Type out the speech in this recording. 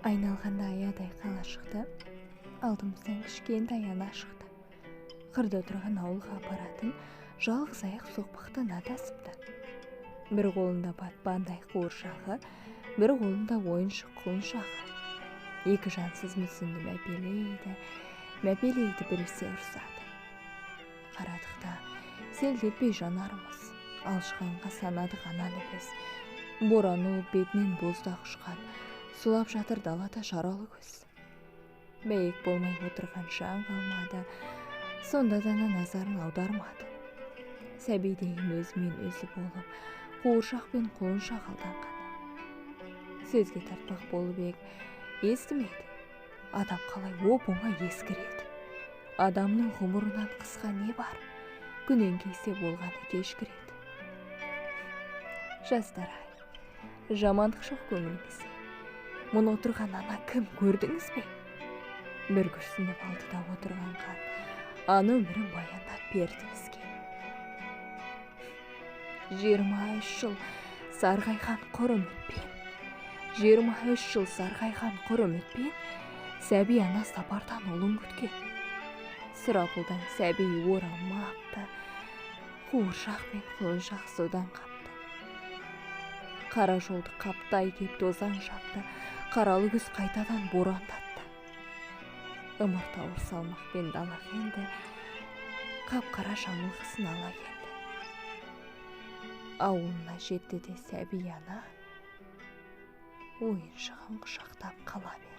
Айналғанда аядай қала шықты, алдымыздан кішкентай ана шықты. Қырда тұрған ауылға апаратын жалғыз аяқ соқпақтан адасыпты. Бір қолында батпандай қуыршағы, бір қолында ойыншық құлыншағы. Екі жансыз мүсінді мәпелейді біресе ұрсады. Қарадықта селдетпей жанарымыз, алшығанға санадық ананы біз. Боран ұлып бетінен боздақ ұшқан, сулап жатыр далада жаралы көз. Бәйек болмай отырған жан қалмады, сонда да назарын аудармады. Сәби деген өзімен өзі болып, қуыршақ пен құлыншақ алданғаны. Сөзге тартпақ болып естімеді. Адам қалай оп-оңай ескіреді. Адамның ғұмырынан қысқа не бар? Күнен кейсе болғаны кешкіреді. Жастар-ай, жамандық жоқ көңіліңізде. Мұны отырған ана кім, көрдіңіз бе? Бір күрсініп алдыда отырған қан, ана өмірін баяндап берді бізге. 23 жыл сарғайған құр үмітпен, 23 жыл сарғайған құр үмітпен, сәби ана сапардан ұлын күткен. Сұрапылдан сәби оралмапты, қуыршақ пен құлыншақ судан қапты. Қара жолды қаптай кеп тозаң жапты, қаралы күз қайтадан борандатты. Ымырт ауыр салмақпен дала келді, қап-қара жамылғысын ала келді. Ауылына жетті де сәби ана ойыншығын құшақтап қала берді.